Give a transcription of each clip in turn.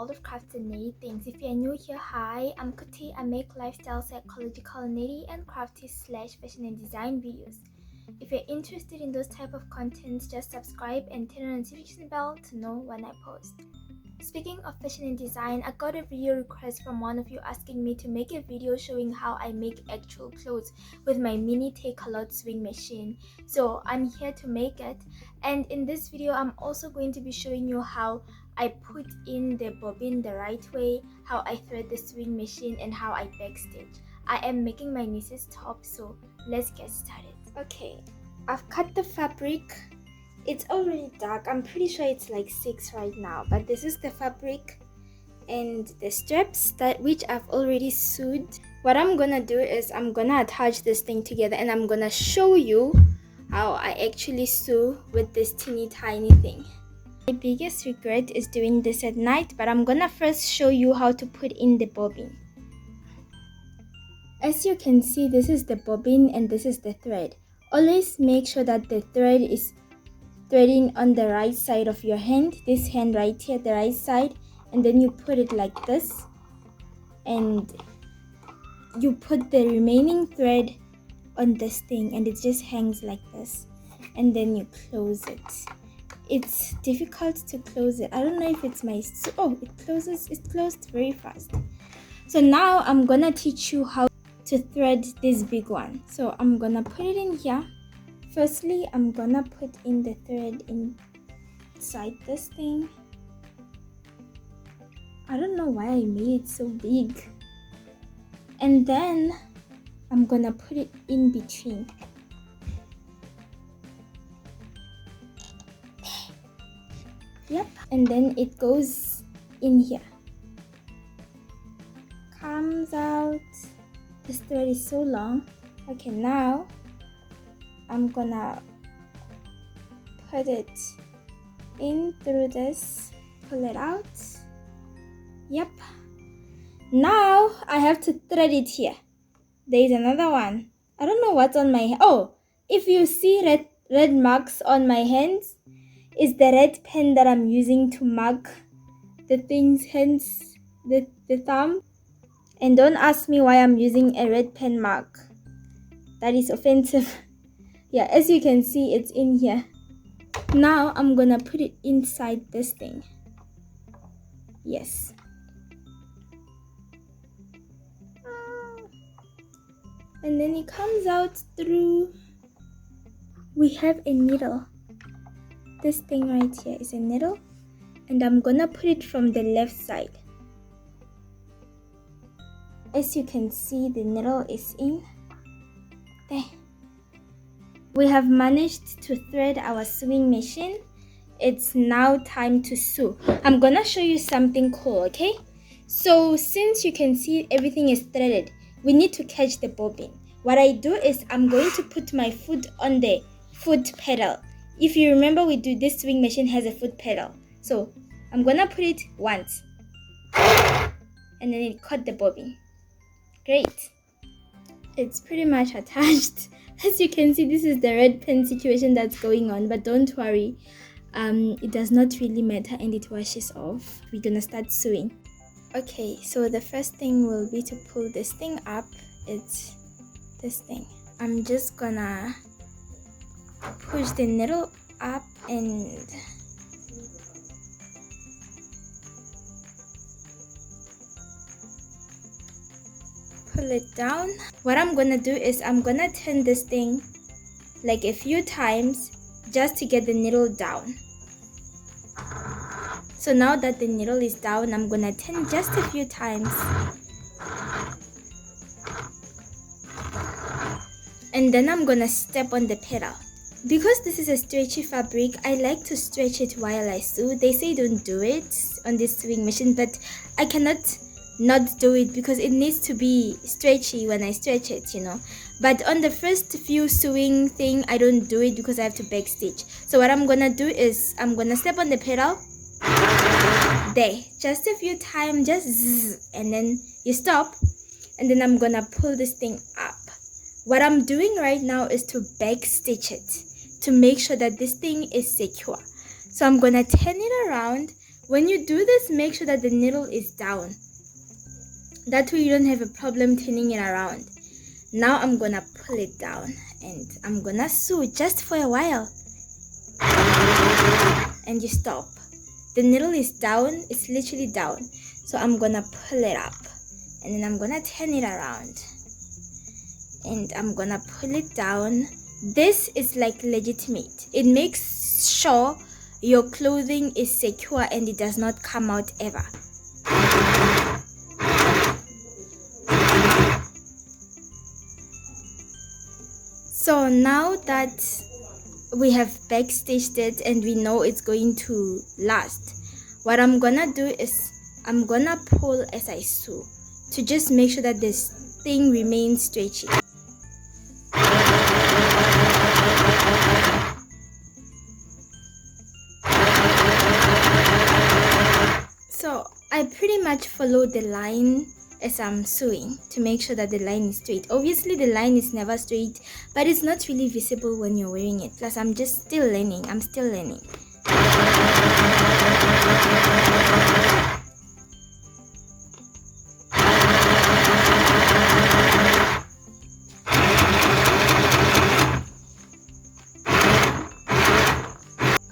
world of crafts and knitty things. If you're new here, hi, I'm Kuti. I make lifestyle, psychological, knitty and crafty / fashion and design videos. If you're interested in those type of contents, just subscribe and turn on the notification bell to know when I post. Speaking of fashion and design, I got a video request from one of you asking me to make a video showing how I make actual clothes with my mini take-a-lot sewing machine. So I'm here to make it, and in this video I'm also going to be showing you how I put in the bobbin the right way, how I thread the sewing machine, and how I backstitch. I am making my niece's top, so let's get started. Okay, I've cut the fabric. It's already dark. I'm pretty sure it's like 6 right now, but this is the fabric and the straps which I've already sewed. What I'm gonna do is I'm gonna attach this thing together and I'm gonna show you how I actually sew with this teeny tiny thing. My biggest regret is doing this at night, but I'm gonna first show you how to put in the bobbin. As you can see, this is the bobbin and this is the thread. Always make sure that the thread is threading on the right side of your hand, this hand right here, the right side, and then you put it like this and you put the remaining thread on this thing and it just hangs like this, and then you close it. It's difficult to close it. I don't know if it's my it closed very fast. So now I'm gonna teach you how to thread this big one. So I'm gonna put it in here. Firstly, I'm gonna put in the thread inside this thing. I don't know why I made it so big. And then I'm gonna put it in between. Yep, and then it goes in here. Comes out. This thread is so long. Okay, now I'm gonna put it in through this, pull it out. Yep. Now I have to thread it here. There is another one. I don't know what's on my hand. Oh, if you see red marks on my hands, it's the red pen that I'm using to mark the things, hence the thumb. And don't ask me why I'm using a red pen mark. That is offensive. Yeah, as you can see, it's in here. Now I'm gonna put it inside this thing. Yes. And then it comes out through. We have a needle. This thing right here is a needle, and I'm gonna put it from the left side. As you can see, the needle is in there. We have managed to thread our sewing machine. It's now time to sew. I'm gonna show you something cool, okay? So since you can see everything is threaded, we need to catch the bobbin. What I do is I'm going to put my foot on the foot pedal. If you remember, this sewing machine has a foot pedal. So I'm gonna put it once, and then it caught the bobbin. Great. It's pretty much attached. As you can see, this is the red pen situation that's going on, but don't worry, it does not really matter and it washes off. We're gonna start sewing. Okay, so the first thing will be to pull this thing up. It's this thing. I'm just gonna push the needle up and pull it down. What I'm gonna do is I'm gonna turn this thing like a few times just to get the needle down. So now that the needle is down, I'm gonna turn just a few times, and then I'm gonna step on the pedal. Because this is a stretchy fabric, I like to stretch it while I sew. They say don't do it on this sewing machine, but I cannot not do it because it needs to be stretchy when I stretch it, you know. But on the first few sewing thing, I don't do it because I have to backstitch. So what I'm gonna do is I'm gonna step on the pedal there just a few times, just zzz, and then you stop, and then I'm gonna pull this thing up. What I'm doing right now is to backstitch it to make sure that this thing is secure. So I'm gonna turn it around. When you do this, make sure that the needle is down. That way you don't have a problem turning it around. Now I'm gonna pull it down and I'm gonna sew just for a while. And you stop. The needle is down, it's literally down. So I'm gonna pull it up and then I'm gonna turn it around. And I'm gonna pull it down. This is like legitimate. It makes sure your clothing is secure and it does not come out ever. So now that we have backstitched it and we know it's going to last, what I'm gonna do is I'm gonna pull as I sew to just make sure that this thing remains stretchy. So I pretty much follow the line as I'm sewing to make sure that the line is straight. Obviously the line is never straight, but it's not really visible when you're wearing it. Plus I'm just still learning. I'm still learning.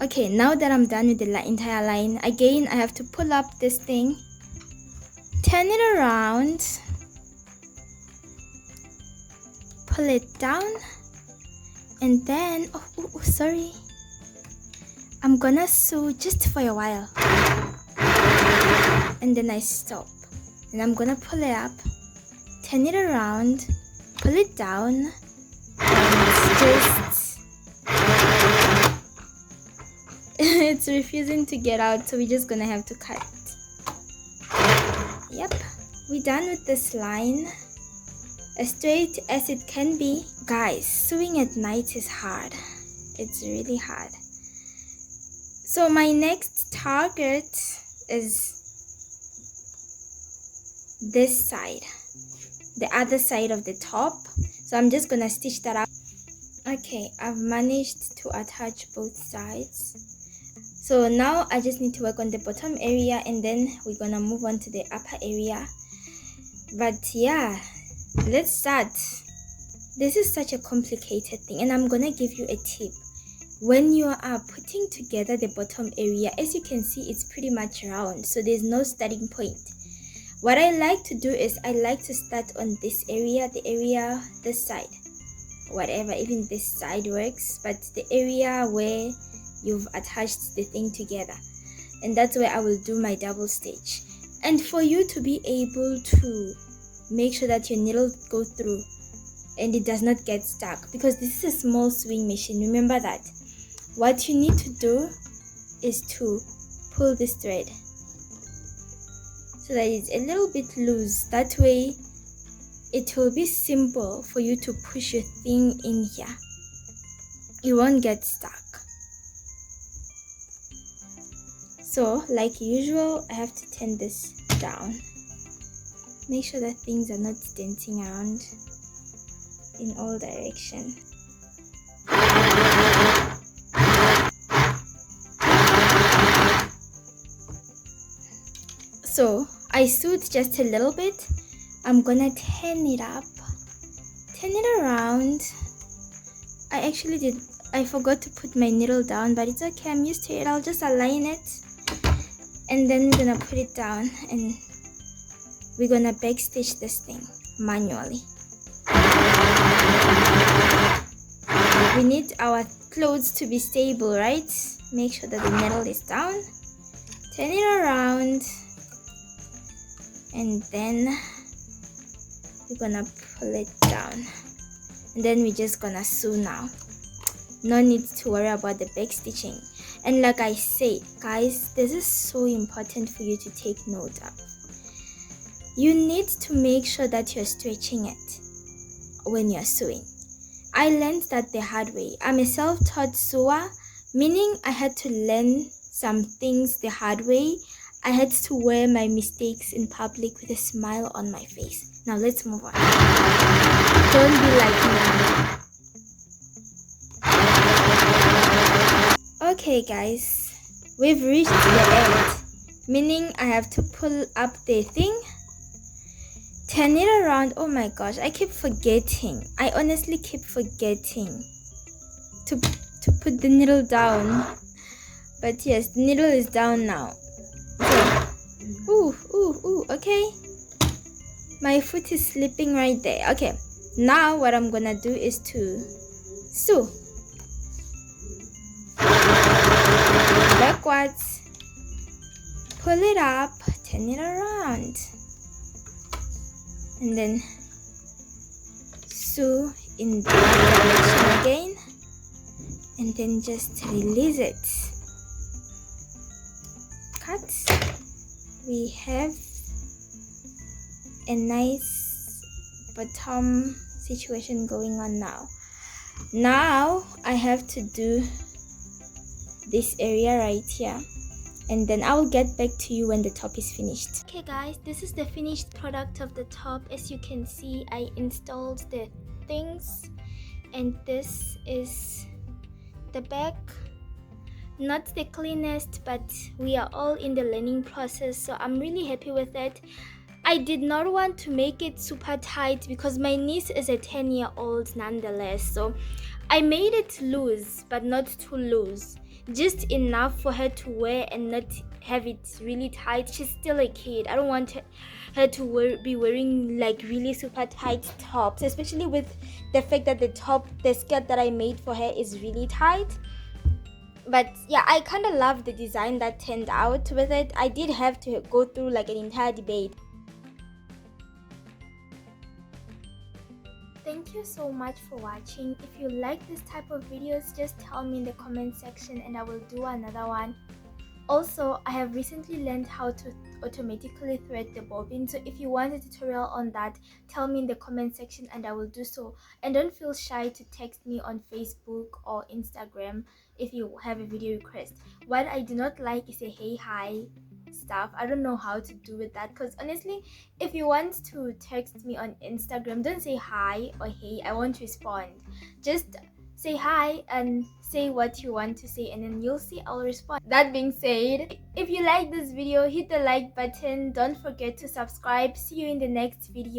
Okay, now that I'm done with the entire line, again I have to pull up this thing, turn it around, pull it down, and then sorry, I'm gonna sew just for a while and then I stop and I'm gonna pull it up, turn it around, pull it down, and it's refusing to get out, so we're just gonna have to cut. Yep, we're done with this line, as straight as it can be. Guys, sewing at night is hard. It's really hard. So my next target is this side, the other side of the top. So I'm just gonna stitch that up. Okay, I've managed to attach both sides. So now I just need to work on the bottom area and then we're gonna move on to the upper area. But yeah, let's start. This is such a complicated thing and I'm gonna give you a tip. When you are putting together the bottom area, as you can see, it's pretty much round, so there's no starting point. What I like to do is I like to start on this area, the area this side, whatever, even this side works, but the area where you've attached the thing together, and that's where I will do my double stitch. And for you to be able to make sure that your needle goes through and it does not get stuck, because this is a small sewing machine, remember that. What you need to do is to pull this thread so that it's a little bit loose. That way it will be simple for you to push your thing in here. You won't get stuck. So like usual, I have to turn this down. Make sure that things are not dancing around in all directions. So I sewed just a little bit. I'm gonna turn it up, turn it around. I forgot to put my needle down, but it's okay, I'm used to it. I'll just align it and then we're gonna put it down and we're gonna backstitch this thing manually. We need our clothes to be stable, right? Make sure that the needle is down, turn it around, and then we're gonna pull it down, and then we're just gonna sew now. No need to worry about the back stitching. And like I said, guys, this is so important for you to take note of. You need to make sure that you're stretching it when you're sewing. I learned that the hard way. I'm a self-taught sewer, meaning I had to learn some things the hard way. I had to wear my mistakes in public with a smile on my face. Now let's move on. Don't be like me. Okay guys, we've reached the end. meaning I have to pull up the thing, turn it around. Oh my gosh, I keep forgetting. I honestly keep forgetting to put the needle down. But yes, the needle is down now. Ooh, okay. My foot is slipping right there. Okay, now what I'm gonna do is to sew backwards, pull it up, turn it around, and then sew in the direction again, and then just release it. Cut. We have a nice bottom situation going on now. Now I have to do this area right here, and then I will get back to you when the top is finished. Okay guys, this is the finished product of the top. As you can see, I installed the things, and this is the back. Not the cleanest, but we are all in the learning process, so I'm really happy with it. I did not want to make it super tight because my niece is a 10-year-old nonetheless, so I made it loose but not too loose, just enough for her to wear and not have it really tight. She's still a kid. I don't want her to be wearing like really super tight tops, especially with the fact that the skirt that I made for her is really tight. But yeah, I kind of love the design that turned out with it. I did have to go through like an entire debate. Thank you so much for watching. If you like this type of videos, just tell me in the comment section and I will do another one. Also, I have recently learned how to automatically thread the bobbin, so if you want a tutorial on that, tell me in the comment section and I will do so. And don't feel shy to text me on Facebook or Instagram if you have a video request. What I do not like is a hey hi stuff. I don't know how to do with that, because honestly, if you want to text me on Instagram, don't say hi or hey, I won't respond. Just say hi and say what you want to say, and then you'll see I'll respond. That being said, if you like this video, hit the like button. Don't forget to subscribe. See you in the next video.